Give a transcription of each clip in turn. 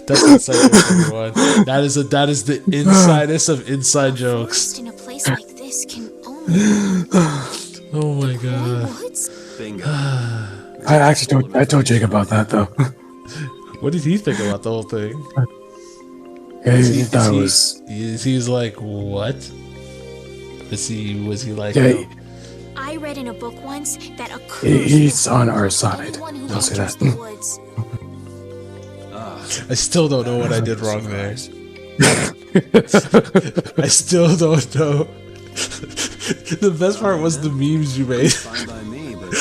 That's inside jokes, everyone. That is the insidest of inside jokes. In a place like this can only Oh my god. Bingo. I told Jake about that though. What did he think about the whole thing? Yeah, he thought it was. He's like, what? Was he like? Yeah, I read in a book once that a he's on our side. Don't say that. I still don't know what I did wrong there. I still don't know. The best part was the memes you made. Fine by me, but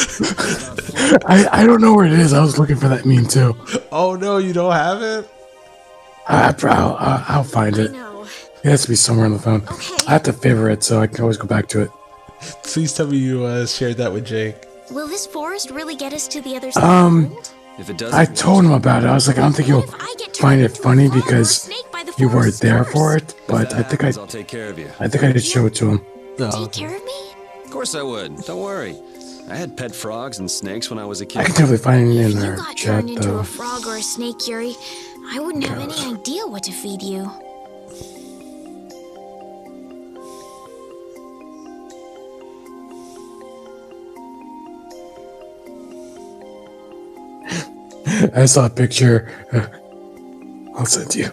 I don't know where it is. I was looking for that meme too. Oh no, you don't have it? I'll find it. No. It has to be somewhere on the phone. I have to favorite it, so I can always go back to it. Please tell me you shared that with Jake. Will this forest really get us to the other side of the world? if it doesn't, I told him about it. I was like, I don't think you'll find it funny because you weren't there for it. But I think I'll take care of you. I did show it to him. Take care of me? Of course I would. Don't worry. I had pet frogs and snakes when I was a I kid. can definitely find it in If you our got chat turned into though. a frog or a snake, Yuri, I wouldn't have any idea what to feed you. I saw a picture. I'll send you.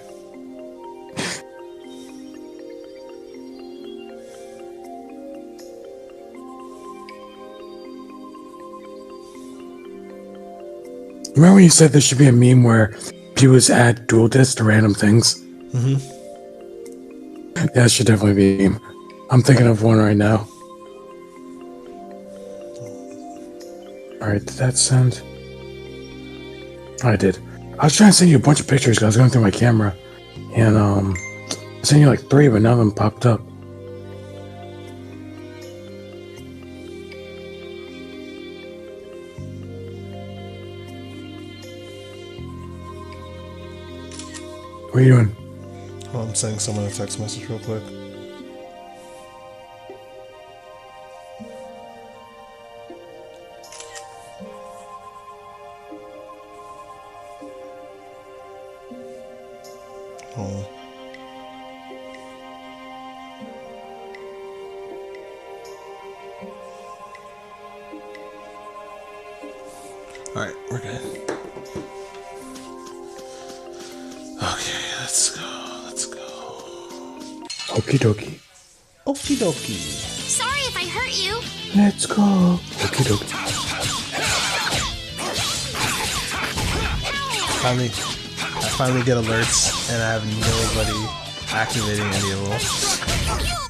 Remember when you said there should be a meme where people just add dual discs to random things? Mm-hmm. Yeah, that should definitely be a meme. I'm thinking of one right now. Alright, did that send? I did. I was trying to send you a bunch of pictures because I was going through my camera. And, I sent you like 3, but none of them popped up. What are you doing? Oh, I'm sending someone a text message real quick. Oh. Alright, we're good. Okay, let's go. Okie dokie. Okie dokie. Sorry if I hurt you. Let's go. Okie dokie. I finally get alerts, and I have nobody activating any of them.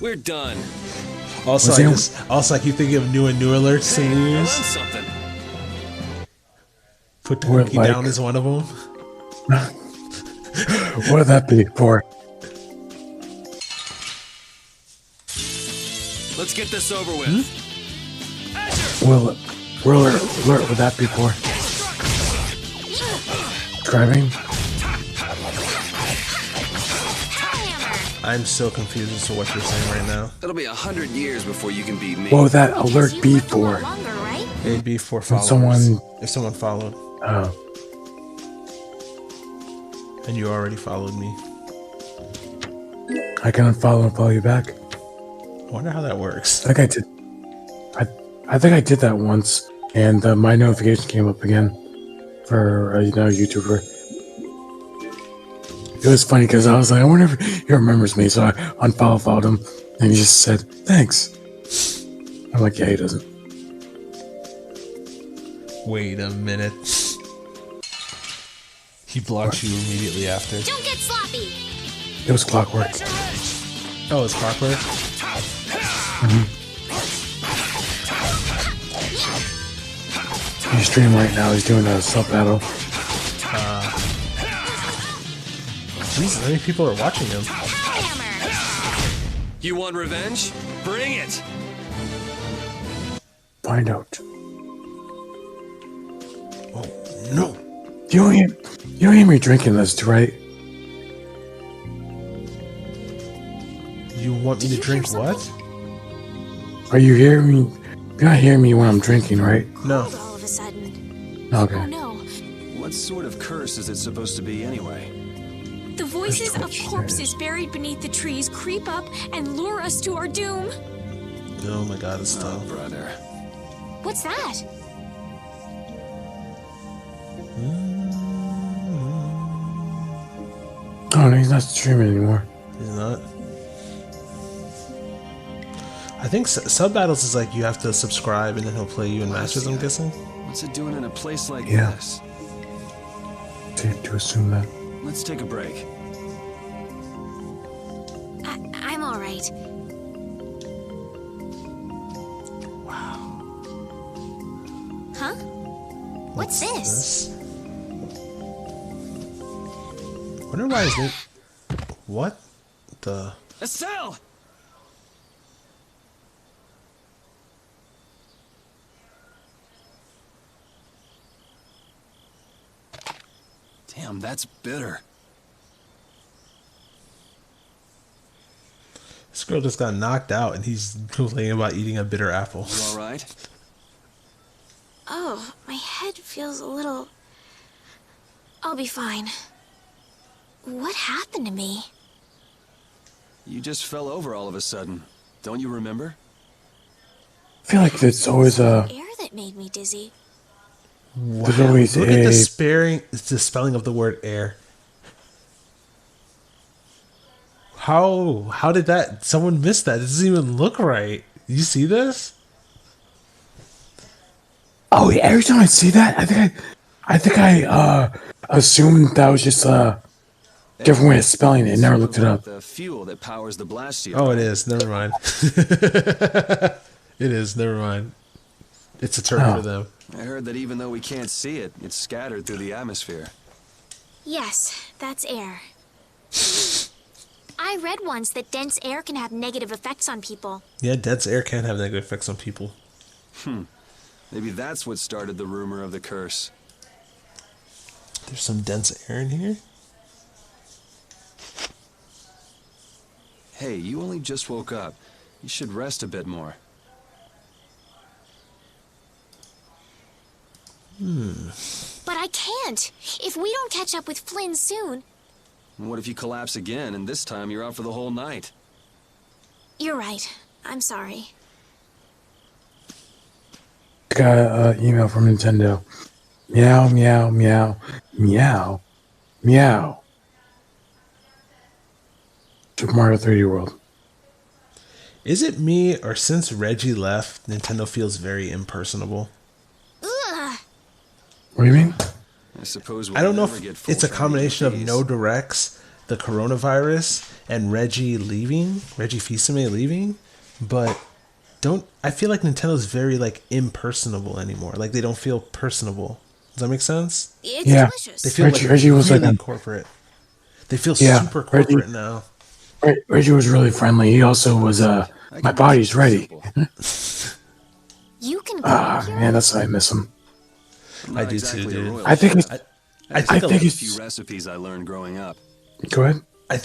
We're done. Also, I keep thinking of new alerts to Learn use. something. Put the We're cookie like- down as one of them. What would that be for? Let's get this over with. Will alert would that be for? Driving? I'm so confused as to what you're saying right now. It'll be 100 years before you can beat me. What would that alert You be lived a lot for? longer, right? It'd be for When followers. If someone followed, Oh. and you already followed me. I can unfollow and follow you back. I wonder how that works. I think I did. I think I did that once, and my notification came up again for a YouTuber. It was funny because I was like, I wonder if he remembers me, so I followed him, and he just said thanks. I'm like, yeah, he doesn't. Wait a minute. He blocked you immediately after. Don't get sloppy. It was clockwork. Oh, it's clockwork? He's streaming right now. He's doing a sub battle. Jesus, how many people are watching him? You want revenge? Bring it! Find out. Oh, no. You don't hear me drinking this, right? You want me to drink what? Are you hearing me You're not hearing me when I'm drinking, right? No. All of a sudden. Okay. Oh no. What sort of curse is it supposed to be anyway? The voices of torch corpses buried beneath the trees creep up and lure us to our doom. Oh my god, it's Oh, tough. brother. What's that? Oh, no, he's not streaming anymore. He's not. I think sub battles is like you have to subscribe and then he'll play you in matches, I'm guessing. What's it doing in a place like Yeah. this? Safe to assume that. Let's take a break. I'm all right. Huh? What's this? Wonder why his name. What the? Estelle! Damn, that's bitter. This girl just got knocked out and he's complaining about eating a bitter apple. You all right? Oh, my head feels a little... I'll be fine. What happened to me? You just fell over all of a sudden. Don't you remember? I feel like it's always a. Air that made me dizzy. There's always Look at a. the spelling of the word air. How did that? Someone missed that. It doesn't even look right. You see this? Oh, yeah, every time I see that, I think I assumed that was just a different way of spelling it. Never looked it up. The fuel that powers the blast Oh, it is. Never mind. It is. Never mind. It's a term for them. I heard that even though we can't see it, it's scattered through the atmosphere. Yes, that's air. I read once that dense air can have negative effects on people. Yeah, dense air can have negative effects on people. Maybe that's what started the rumor of the curse. There's some dense air in here. Hey, you only just woke up. You should rest a bit more. But I can't. If we don't catch up with Flynn soon... And what if you collapse again, and this time you're out for the whole night? You're right. I'm sorry. Got an email from Nintendo. Meow, meow, meow, meow, meow. Super Mario 3D World. Is it me, or since Reggie left, Nintendo feels very impersonable? Ugh. What do you mean? I suppose we'll I don't know never get if full it's a training combination of these. no directs, the coronavirus, and Reggie leaving, Reggie Fils-Aimé leaving, but I feel like Nintendo's very like impersonable anymore. Like they don't feel personable. Does that make sense? It's Yeah. delicious. They feel Reggie was really like corporate. They feel Yeah, super corporate Reggie- now. Reggie was really friendly. He also was, my body's ready. You can Ah, go man, that's why I miss him. I'm not I do too, exactly a dude. royal I think chef. it's. I I think, think A it's. few recipes I learned growing up. Go ahead. I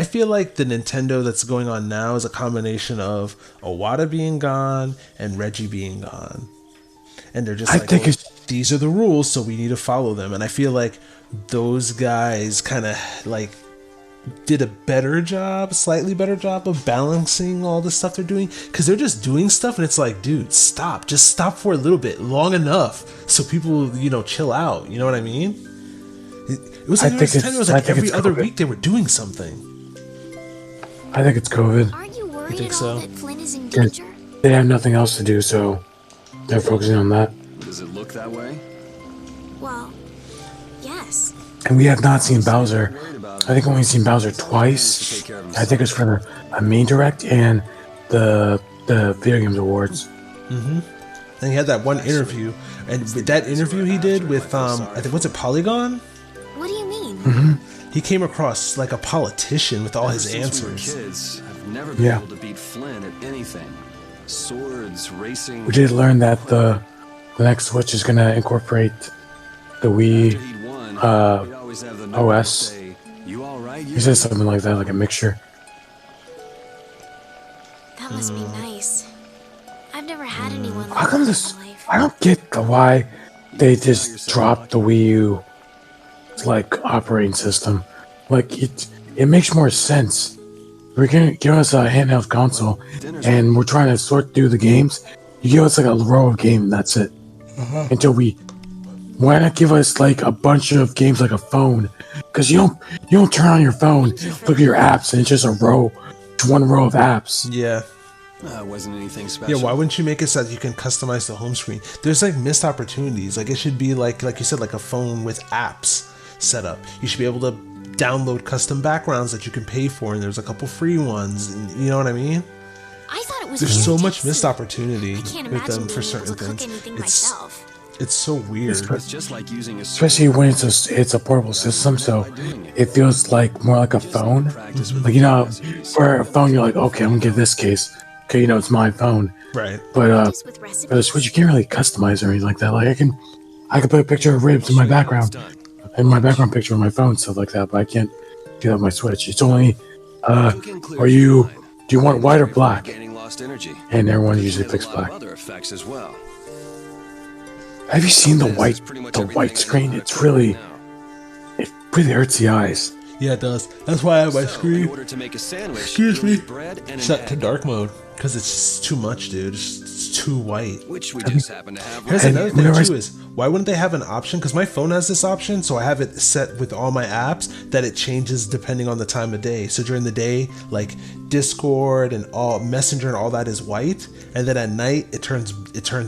feel like the Nintendo that's going on now is a combination of Iwata being gone and Reggie being gone. And they're just I like, think well, it's- these are the rules, so we need to follow them. And I feel like those guys kind of like did a better job, slightly better job of balancing all the stuff they're doing. Because they're just doing stuff and it's like, dude, stop. Just stop for a little bit, long enough, so people, chill out. You know what I mean? It was like, I think Nintendo was I like think every it's other COVID. week they were doing something. I think it's COVID. Aren't you worried think at all so? that Flynn is in danger? They have nothing else to do, so they're focusing on that. Does it look that way? Well, yes. And we have not seen Bowser. Worried about I think him. only seen Bowser To twice. take care of I think it's for the main direct and the Video Games Awards. And he had that one interview, and with that interview he did with I think, what's it, Polygon? What do you mean? He came across like a politician with all his Ever since we were answers. kids, I've never been Yeah. able to beat Flynn at anything. Swords, racing. We did learn that the next Switch is going to incorporate the After Wii. he'd won, he'd always have the nerve OS. to say, "You all right?" He said something like that, like a mixture. That must be nice. I've never had anyone How like come that this? in my life. I don't get why they just dropped the Wii U like operating system. Like it makes more sense. We're gonna give us a handheld console, and we're trying to sort through the games. You give us like a row of games, that's it. Until we, why not give us like a bunch of games like a phone? Because you don't turn on your phone, look at your apps, and it's just a row, one row of apps. Yeah. It wasn't anything special. Yeah, why wouldn't you make it so that you can customize the home screen? There's like missed opportunities. Like it should be like you said, like a phone with apps set up. You should be able to download custom backgrounds that you can pay for, and there's a couple free ones, and you know what I mean? I thought it was There's so much fantastic. missed opportunity I can't with imagine them for being able certain to cook things. anything myself. It's so weird. It's just like using a Especially when it's a portable system, so it feels like more like a phone. Like for a phone, you're like, okay, I'm gonna get this case. Okay, it's my phone. Right. But Just with for the recipes. Switch, you can't really customize or anything like that. Like I can put a picture of ribs in my background, and my background picture on my phone, stuff like that. But I can't do that with my Switch. It's only, do you want white or black? Gaining lost energy. And everyone usually picks A lot of black. other effects as well. Have you seen the This is white pretty much the everything white I screen? know It's how to really cook now. it really hurts the eyes. Yeah, it does. That's why I have my So, in screen order to make a sandwich, Excuse you'll me. need bread and an set to egg, dark mode because it's just too much, dude. It's too white. which we just happen to have. Here's right another here. thing whenever too is why wouldn't they have an option? Because my phone has this option, so I have it set with all my apps that it changes depending on the time of day. So during the day, like Discord and all Messenger and all that is white, and then at night it turns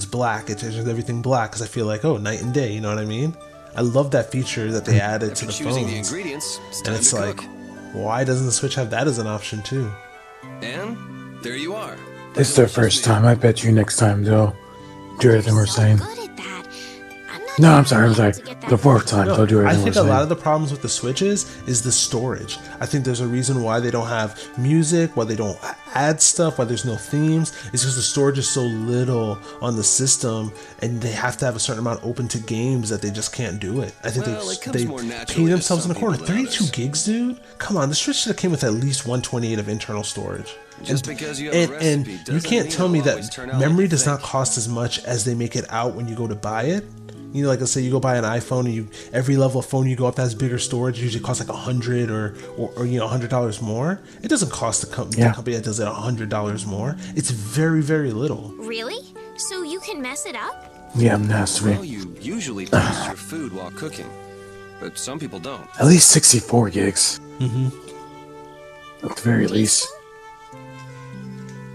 black. It turns everything black because I feel like, oh, night and day. You know what I mean? I love that feature that they added to After the choosing the phones. ingredients, it's And time it's to like, cook. why doesn't the Switch have that as an option too? And there you are. It's their first time. I bet you next time they'll do everything we're So saying. good at that. I'm not No, sure I'm sorry. how to get that The fourth right. time No, they'll do I everything think we're a lot saying. of the problems with the Switches is the storage. I think there's a reason why they don't have music, why they don't add stuff, why there's no themes. It's because the storage is so little on the system, and they have to have a certain amount open to games that they just can't do it. I think Well, it comes they more naturally paint to themselves in some a corner. people than 32 others. gigs, dude. Come on, the Switch should have came with at least 128 of internal storage. Just because you have a And recipe you doesn't can't mean tell it'll me always that turn out like memory you does not think. cost as much as they make it out when you go to buy it. Like let's say you go buy an iPhone and every level of phone you go up that has bigger storage usually costs like $100 or $100 more. It doesn't cost the company that does it $100 more. It's very, very little. Really? So you can mess it up? Yeah, I'm nasty. Well, you usually taste your food while cooking, but some people don't. At least 64 gigs. Mm-hmm. At the very least.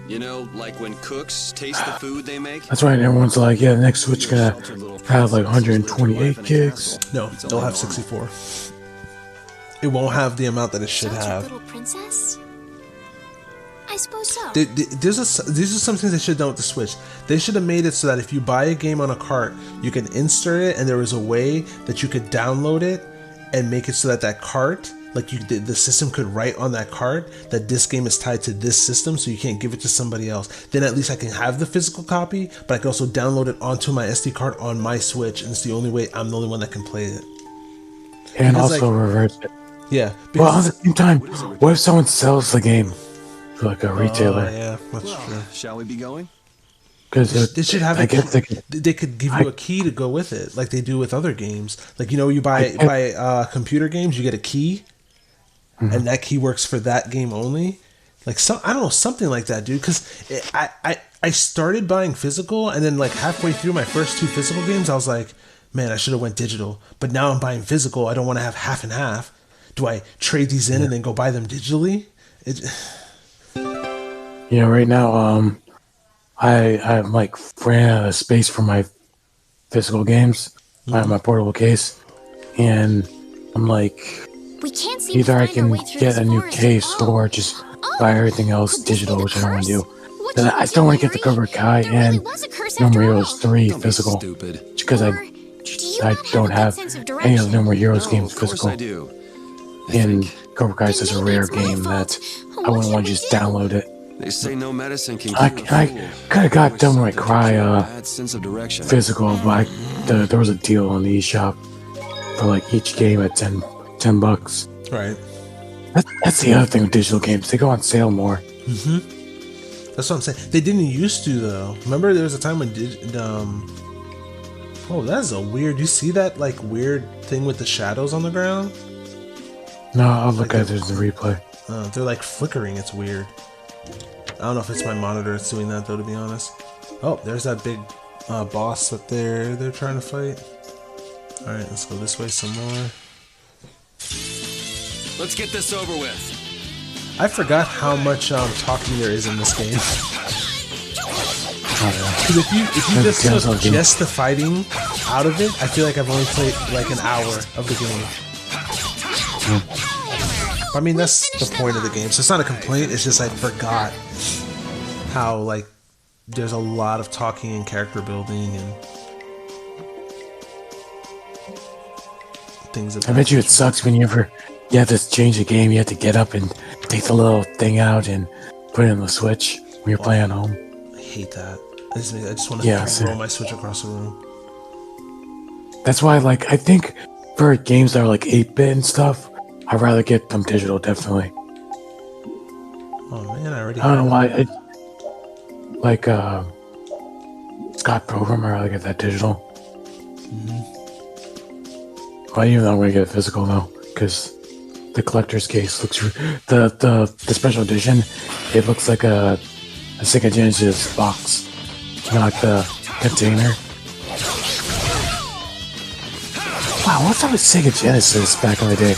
You know, like when cooks taste the food they make. That's why everyone's like, yeah, the next Switch gonna have like 128 gigs. No, they'll have 64. It won't have the amount that it should Sheltered have. little princess? I suppose so. These are some things they should have done with the Switch. They should have made it so that if you buy a game on a cart, you can insert it, and there was a way that you could download it and make it so that that cart, like the system could write on that cart that this game is tied to this system, so you can't give it to somebody else. Then at least I can have the physical copy, but I can also download it onto my SD card on my Switch, and it's the only way I'm the only one that can play it. And Because, also reverse it. Yeah. Well, at the same time, what if someone sells the game to like a retailer? Yeah, that's true. Well, shall we be going? Because They should have. I guess They could give you a key to go with it, like they do with other games. Like you buy computer games, you get a key, and that key works for that game only. Like I don't know, something like that, dude. Because I started buying physical, and then like halfway through my first 2 physical games, I was like, man, I should have went digital. But now I'm buying physical. I don't want to have half and half. Do I trade these in and then go buy them digitally? right now, I'm like ran out of space for my physical games. I have my portable case, and I'm like, We can't seem to either I find our can way through get this a new forest. case Oh. or just buy everything else Could this be digital, the which I don't want to curse? do. What And should I we still do, want to get the Yuri? Cobra Kai There really and was a curse No More after Heroes all. 3 Don't be physical. stupid. Because Or I do you I not have don't a good have sense of any of the direction? No More Heroes Oh, games of course physical. I do. And Cobra Kai is Then such a maybe rare it's my game fault. that What I wouldn't should want to we just do? download it. They say no medicine can I cure a fool. could have got Wish Devil May something Cry could cure a bad sense of direction. physical, but there was a deal on the eShop for like each game at $10. Right. That's the other thing with digital games. They go on sale more. That's what I'm saying. They didn't used to though. Remember there was a time when oh, that's a weird. You see that like weird thing with the shadows on the ground? No, I'll look at it as the replay. They're like flickering. It's weird. I don't know if it's my monitor that's doing that though, to be honest. Oh, there's that big boss that they're trying to fight. All right, let's go this way some more. Let's get this over with. I forgot how much talking there is in this game. Because if you just took just the fighting out of it, I feel like I've only played like an hour of the game. I mean, that's the point of the game, so it's not a complaint. It's just I forgot how like there's a lot of talking and character building and things. I bet you it sucks when you have to change the game. You have to get up and take the little thing out and put it in the Switch when you're playing at home. I hate that. I just want to throw my Switch across the room. That's why, like, I think for games that are like 8-bit and stuff, I'd rather get them digital, definitely. Oh man, I don't know why. Like Scott Pilgrim, I'd rather get that digital. Well, even though I'm gonna get it physical though, because the collector's case looks the special edition. It looks like a Sega Genesis box, not the container. Wow, what's up with Sega Genesis back in the day?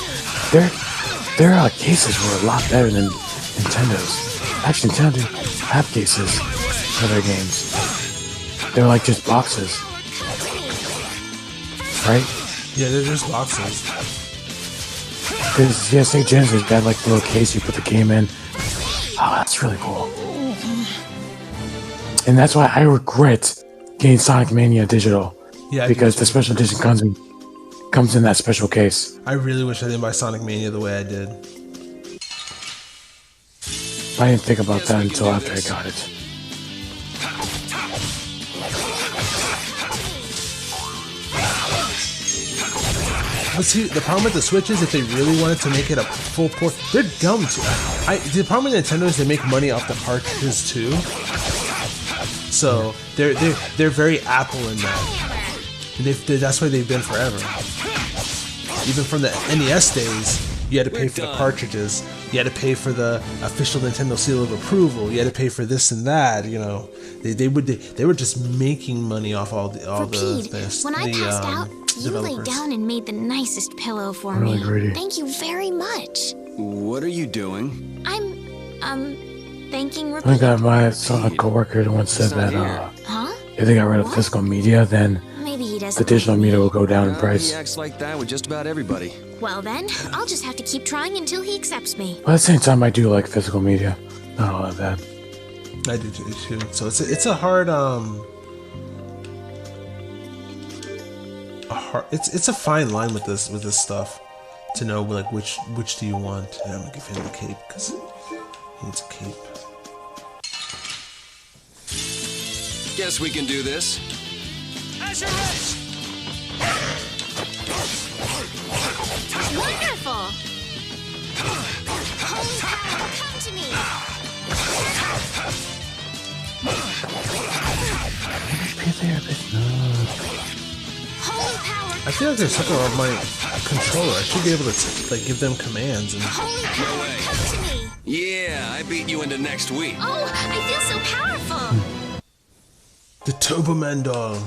Their cases were a lot better than Nintendo's. Actually, Nintendo have cases for their games. They're like just boxes, right? Yeah, they're just boxes. Because Sega Genesis had like the little case you put the game in. Oh, that's really cool. And that's why I regret getting Sonic Mania digital. Yeah, because the special edition comes in that special case. I really wish I didn't buy Sonic Mania the way I did. I didn't think about that until after I got it. But see, the problem with the Switch is if they really wanted to make it a full port, they're dumb too. The problem with Nintendo is they make money off the cartridges too. So they're very Apple in that. And that's why they've been forever. Even from the NES days, you had to pay for the cartridges. You had to pay for the official Nintendo seal of approval. You had to pay for this and that. You know, they were just making money off all the this. When I passed out, you laid down and made the nicest pillow for me. Thank you very much. What are you doing? I'm thanking I think I saw a coworker that once said that if they got rid of physical media, then maybe he doesn't. The digital media will go down in price. He acts like that with just about everybody. Well then, I'll just have to keep trying until he accepts me. But at the same time, I do like physical media. Not all that bad. I do too. So it's a hard it's a fine line with this stuff to know like which do you want. And I'm gonna give him the cape because he needs a cape. Guess we can do this. Wonderful! Holy power, come to me! Holy power, I feel like there's something wrong with my controller. I should be able to like give them commands and. Holy power, come to me! Yeah, I beat you into next week. Oh, I feel so powerful! The Turboman doll.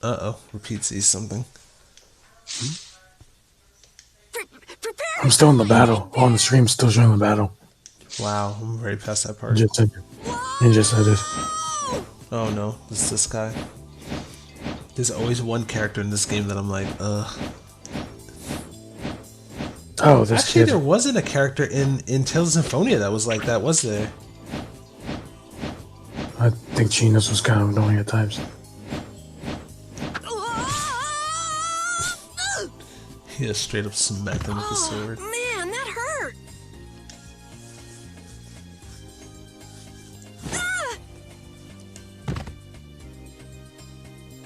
Uh-oh, Repeat sees something. I'm still in the battle. On the stream, still showing the battle. Wow, I'm very past that part. Just said it. Oh no, this guy. There's always one character in this game that I'm like, ugh. Oh, this Actually, kid. there wasn't a character in Tales of Symphonia that was like that, was there? I think Gina's was kind of annoying at times. He just straight up smacked him with the sword. Man, that hurt!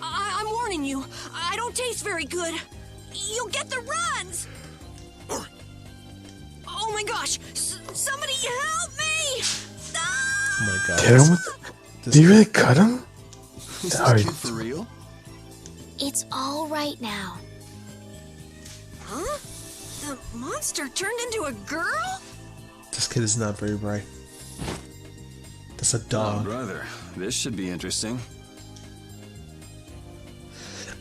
I'm warning you, I don't taste very good. You'll get the runs! Oh my gosh! Somebody help me! Oh my god. Hit him with... Did you really cut him? Is this Alright. kid for real? It's all right now. Huh? The monster turned into a girl? This kid is not very bright. That's a Oh, dog. brother. This should be interesting.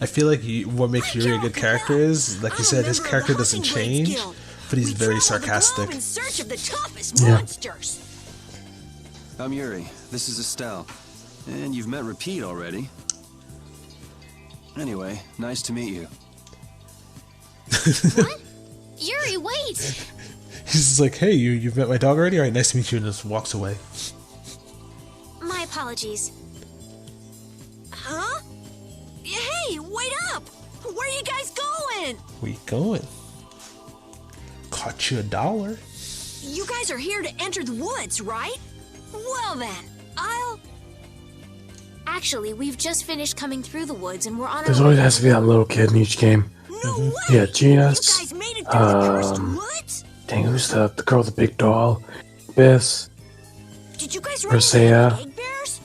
I feel like what makes Yuri a good character is, like you said, his character doesn't change, but he's very sarcastic. In search of the toughest Yeah. monsters. I'm Yuri. This is Estelle. And you've met Repeat already. Anyway, nice to meet you. What? Yuri, wait! He's just like, hey, you've met my dog already? Alright, nice to meet you, and just walks away. My apologies. Huh? Hey, wait up! Where are you guys going? Where you going? Caught you $1. You guys are here to enter the woods, right? Well then, I'll... Actually, we've just finished coming through the woods and we're on There's our always way. has to be that little kid in each game. No way! Yeah, Gina. You guys made it through the cursed woods? Dang, who's the girl with the big doll? Biss. Did you guys run into Vesperia. egg bears?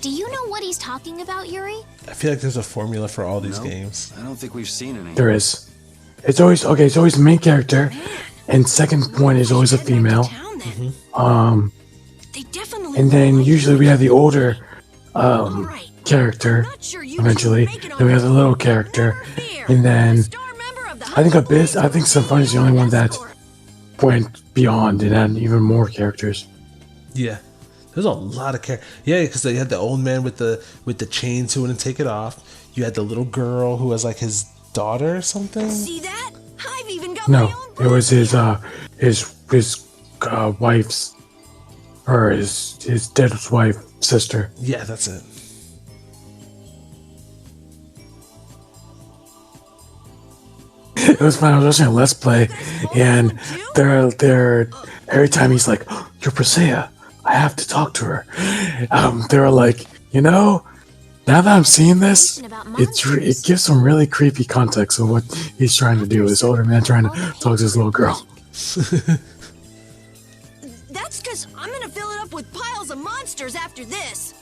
Do you know what he's talking about, Yuri? I feel like there's a formula for all these No? games. I don't think we've seen any. There is. It's always okay. It's always the main character, and second point is always a Head back to female. town, then. They definitely And then won't usually we have the older Alright. character. Not sure you Eventually, two make it then we have on the little your character, own. Fear. and then Star member of the I think Hunting Abyss. I think Symphony is the only one that went beyond and had even more characters. Yeah. There's a lot of characters. Yeah, because they had the old man with the chains who wouldn't take it off. You had the little girl who was like his daughter or something. See that? I've even got my No, own it was his wife's, or his dead wife sister. Yeah, that's it. It was fun. I was watching a Let's Play, and they're every time he's like, oh, "You're Presea, I have to talk to her." They were like, now that I'm seeing this, it gives some really creepy context of what he's trying to do. This older man trying to talk to this little girl. That's because I'm gonna fill it up with piles of monsters after this.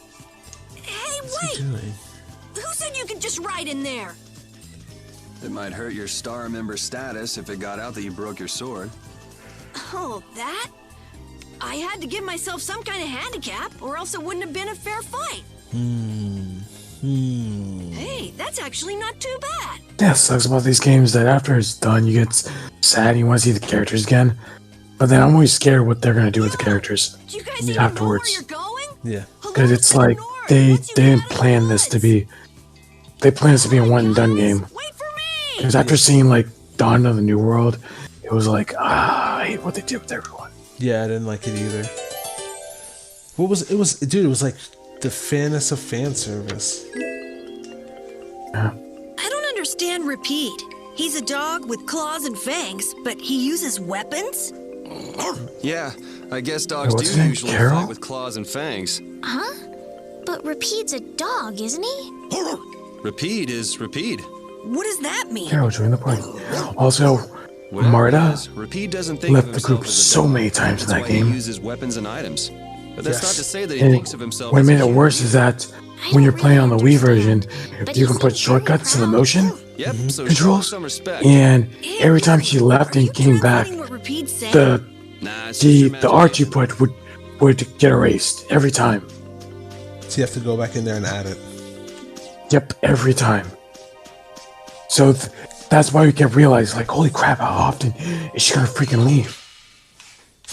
Hey, What's he wait! doing? Who said you could just ride in there? It might hurt your star member status if it got out that you broke your sword. Oh, that? I had to give myself some kind of handicap, or else it wouldn't have been a fair fight. Hey, that's actually not too bad. Yeah, sucks about these games that after it's done, you get sad and you want to see the characters again. But then I'm always scared what they're gonna do with the characters. Do you guys even Afterwards. know where you're going? Yeah. Because it's like they didn't plan this to be. They planned this to be a one and done game. Wait for me! Because after seeing like Dawn of the New World, it was like, I hate what they did with everyone. Yeah, I didn't like it either. What was it? Dude, it was like the fanest of fan service. Yeah. I don't understand Repeat. He's a dog with claws and fangs, but he uses weapons? Yeah, I guess dogs what's do his name, usually Carol? fight with claws and fangs. Huh? But Repeat's a dog, isn't he? Repeat is Repeat. What does that mean? Carol, join the point. Also, Whatever Marta it is, Repeat doesn't think left of the himself group as a so dog. many times in That's that why game. He uses weapons and items. But that's Yes. not to say that he And thinks of himself what as made a it worse human. is that I when you're don't playing on the really Wii version, understand, but you he can put seems very shortcuts to the proud. motion Yep, so show him controls, some respect. and every time she left and came back, What Repeat's saying? the Nah, it's just the art you imagination. put would get erased every time. So you have to go back in there and add it. Yep, every time. So that's why we kept realizing, like, holy crap, how often is she gonna freaking leave?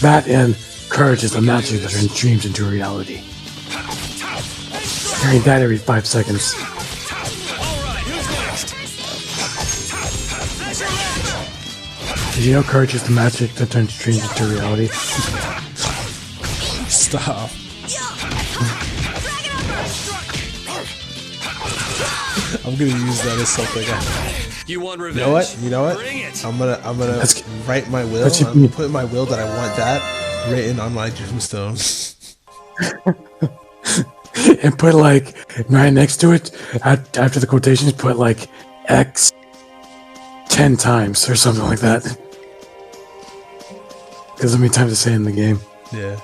That and courage is the magic that turns dreams into reality. Hearing that every 5 seconds. Did you know courage is the magic that turns dreams into reality? Stop. I'm gonna use that as something. You want revenge? You know what? Bring it. I'm gonna Let's- write my will. let's- I'm gonna put in my will that I want that written on my tombstone. And put like right next to it, after the quotations, put like X 10 times or something like that. Because how many times I say it in the game. Yeah.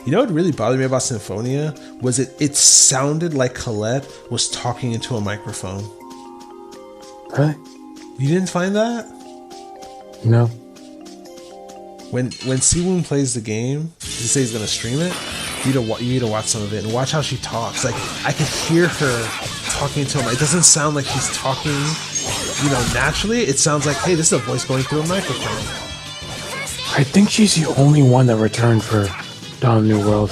You know what really bothered me about Symphonia was it sounded like Colette was talking into a microphone. Really? You didn't find that? No. When Siwon plays the game, he says he's gonna stream it. You need to watch some of it and watch how she talks. Like I can hear her talking to him. It doesn't sound like she's talking, naturally. It sounds like, hey, this is a voice going through a microphone. I think she's the only one that returned for Dawn of the New World.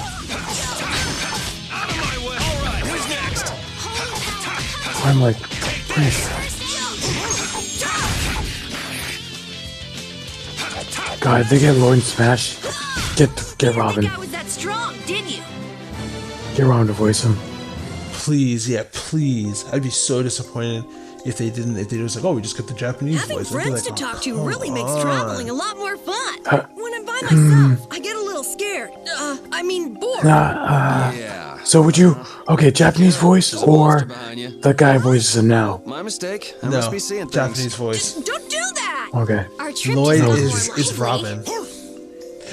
I'm like pretty sure. God, they get Lord and Smash. Get Robin. Guy was that strong, did you? Get Robin to voice him. Please, yeah, please. I'd be so disappointed if they didn't. If they just like, oh, we just got the Japanese Having voice. I'd be friends like, to talk to come really makes on. traveling a lot more fun. When I'm by myself, I get a little scared. Bored. Yeah. So would you, Japanese voice or the guy voices him now? My mistake. I No, must be seeing things. Japanese voice. Don't do that. Okay. Our trip Lloyd to is Robin.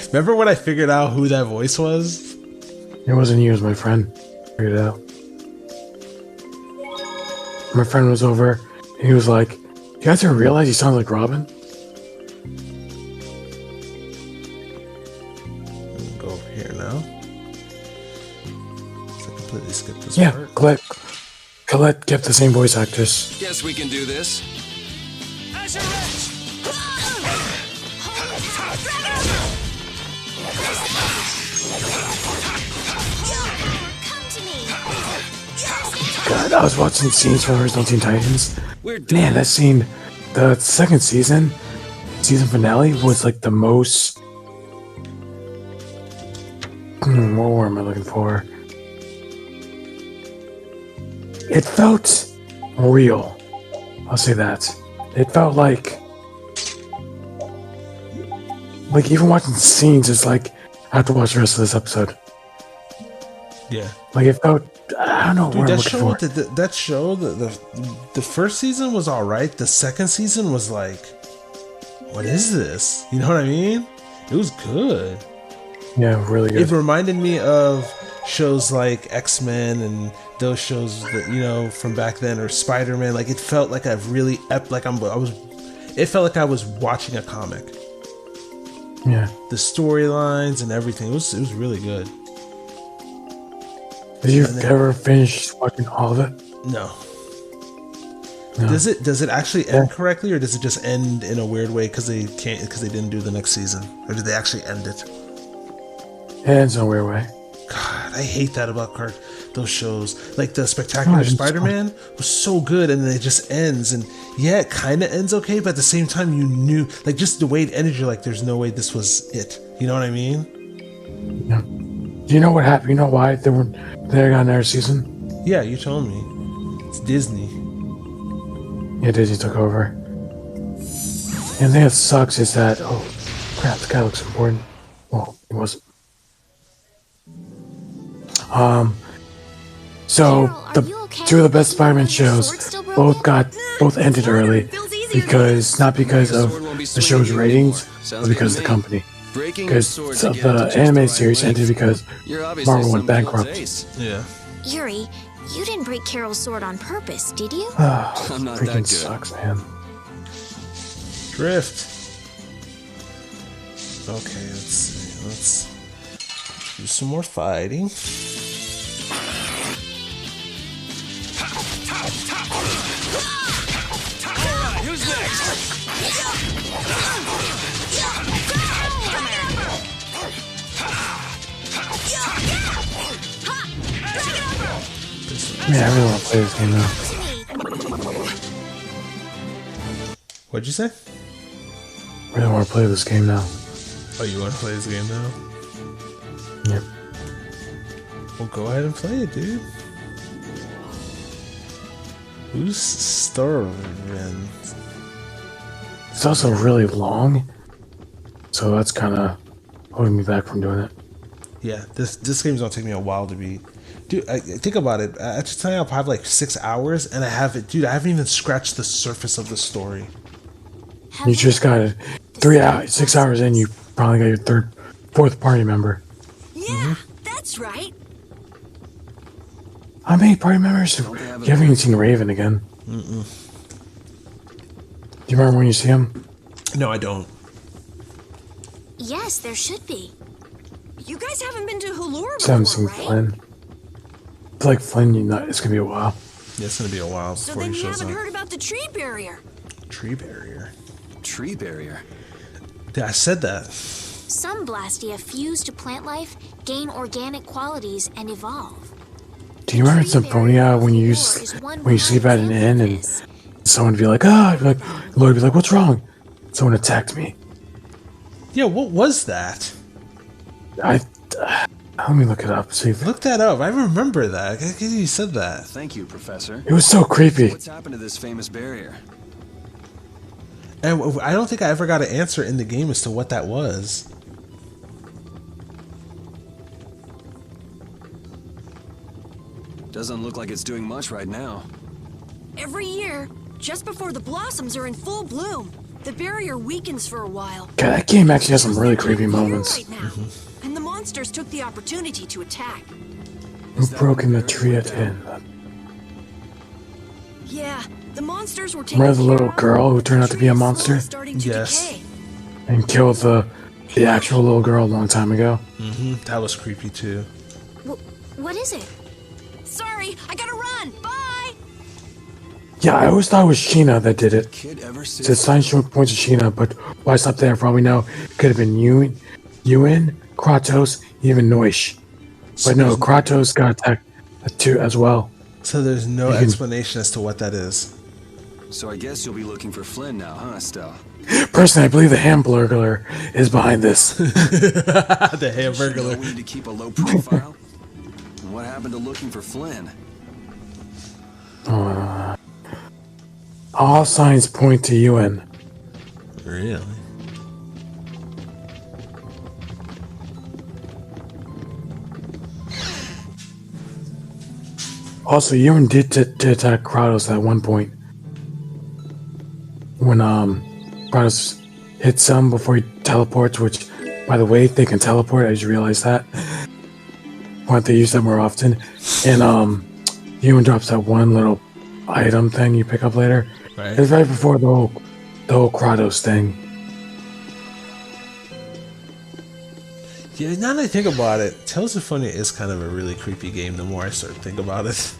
Remember when I figured out who that voice was? It wasn't you, it was my friend. Figured it out. My friend was over, and he was like, you guys ever realize he sounds like Robin? Go over here now. So I completely skipped this Yeah, part. Colette kept the same voice actress. Guess we can do this. God, I was watching scenes from Original Teen Titans. Man, that scene, the second season finale was like the most. What word am I looking for? It felt real. I'll say that. It felt like even watching scenes, it's like I have to watch the rest of this episode. Yeah. Like it felt. I don't know Dude, what I'm that looking show, for. that show, the first season was all right. The second season was like, what is this? You know what I mean? It was good. Yeah, really good. It reminded me of shows like X-Men and those shows that from back then, or Spider-Man. Like it felt like a really it felt like I was watching a comic. Yeah. The storylines and everything. It was really good. Did you ever finish watching all of it? No. No. Does it actually end correctly, or does it just end in a weird way because they didn't do the next season, or did they actually end it? It ends in a weird way. God, I hate that about those shows. Like the Spectacular Spider-Man was so good, and then it just ends. And yeah, it kind of ends okay, but at the same time, you knew, like, just the way it ended, you're like, there's no way this was it. You know what I mean? Yeah. Do you know what happened? You know why they got another season? Yeah, you told me. It's Disney. Yeah, Disney took over. And the thing that sucks is that, oh crap, the guy looks important. Well, he wasn't. So two of the best Spider-Man shows both ended early not because of the show's ratings, but because of the company. Because the anime series ended because Marvel went bankrupt. Yeah. Yuri, you didn't break Carol's sword on purpose, did you? I'm not that Freaking good. sucks, man. Drift. Okay, let's see. Let's do some more fighting. Alright, who's next? Man, I really want to play this game now. What'd you say? I really want to play this game now. Oh, you want to play this game now? Yep. Well, go ahead and play it, dude. Who's starving? It's also really long, so that's kind of holding me back from doing it. Yeah, this game's gonna take me a while to beat. Dude, think about it. At the time, I'll have like 6 hours, and I haven't even scratched the surface of the story. You just got it. 6 hours in, you probably got your fourth party member. Yeah, that's right. How many party members? You haven't even seen Raven again. Do you remember when you see him? No, I don't. Yes, there should be. You guys haven't been to Hulur Just haven't before, seen right? Flynn. I feel like Flynn, it's gonna be a while. Yeah, it's gonna be a while So before then he you shows haven't up. heard about the tree barrier. Tree barrier. Tree barrier. Yeah, I said that. Some Blastia fuse to plant life, gain organic qualities, and evolve. Do you remember Symphonia when you sleep at an inn and someone would be like, like Lloyd would be like, what's wrong? Someone attacked me. Yeah, what was that? Let me look it up. See, Look that up. I remember that. You said that. Thank you, Professor. it was so creepy. What's happened to this famous barrier? And I don't think I ever got an answer in the game as to what that was. Doesn't look like it's doing much right now. Every year, just before the blossoms are in full bloom, the barrier weakens for a while. God, that game actually has some really creepy moments. Right now. And the monsters took the opportunity to attack. Who broke in the tree at the end? Yeah, the monsters were taking Remember the little care of, girl who turned out to be a the tree is monster? slowly starting to Yes. decay. And killed the actual little girl a long time ago. That was creepy too. What is it? Sorry, I gotta run. Bye. Yeah, I always thought it was Sheena that did it. Kid ever It see? said sign showing points to Sheena, but why stop there? For all we know, it could have been Ewan, Kratos, even Noish. But no, Kratos got attacked too as well. So there's no explanation as to what that is. So I guess you'll be looking for Flynn now, huh, Estelle? Personally, I believe the Hamburglar is behind this. The You know Hamburglar. we need to keep a low profile. And what happened to looking for Flynn? All signs point to Ewan. Really? Also, Ewan did attack Kratos at one point. When Kratos hits him before he teleports, which, by the way, they can teleport. I just realized that. Why don't they use that more often? And Ewan drops that one little item thing you pick up later. Right. It's right before the whole Kratos thing. Yeah, now that I think about it, Tales of Symphonia is kind of a really creepy game the more I start to think about it.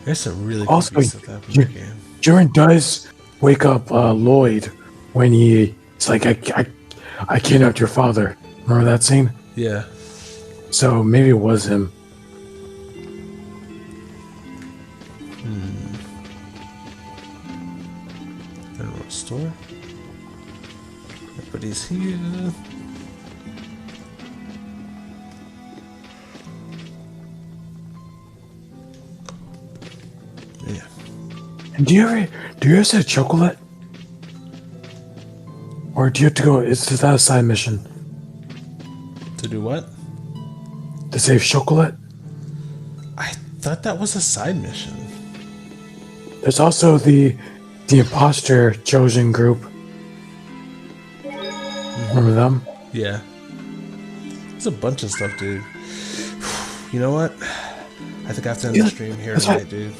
There's some really Also, creepy stuff happening in the game. Jiren does wake up Lloyd when it's like, I kidnapped your father. Remember that scene? Yeah. So maybe it was him. General store. Everybody's here. Yeah. And do you ever say chocolate? Or do you have to go? Is that a side mission To do what? to save chocolate? I thought that was a side mission. There's also the imposter chosen group. Remember them? Yeah. There's a bunch of stuff, dude. You know what? I think I have to end the stream here that's tonight, right. dude.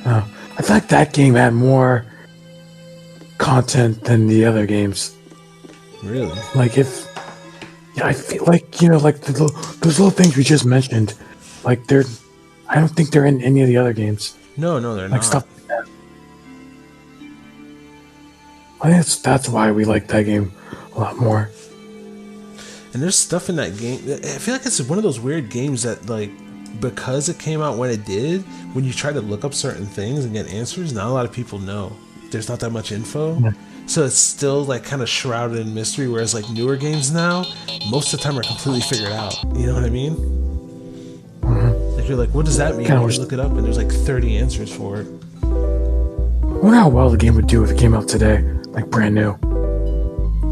Oh, I feel like that game had more content than the other games. Really? Like I feel like like those little things we just mentioned, like I don't think they're in any of the other games. No, they're Like not. stuff like that. I think that's why we like that game a lot more. And there's stuff in that game. I feel like it's one of those weird games that, like, because it came out when it did, when you try to look up certain things and get answers, not a lot of people know. There's not that much info. Yeah. So it's still, like, kind of shrouded in mystery, whereas, like, newer games now, most of the time are completely figured out. You know what I mean? Like, you're like, what does that mean? Kinda You wish- look it up, and there's, like, 30 answers for it. I wonder how well the game would do if it came out today, like brand new.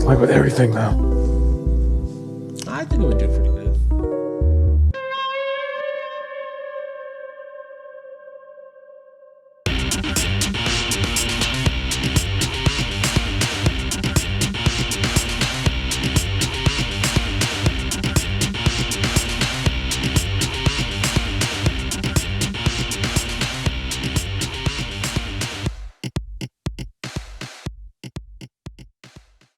Like with everything now. I think it would do pretty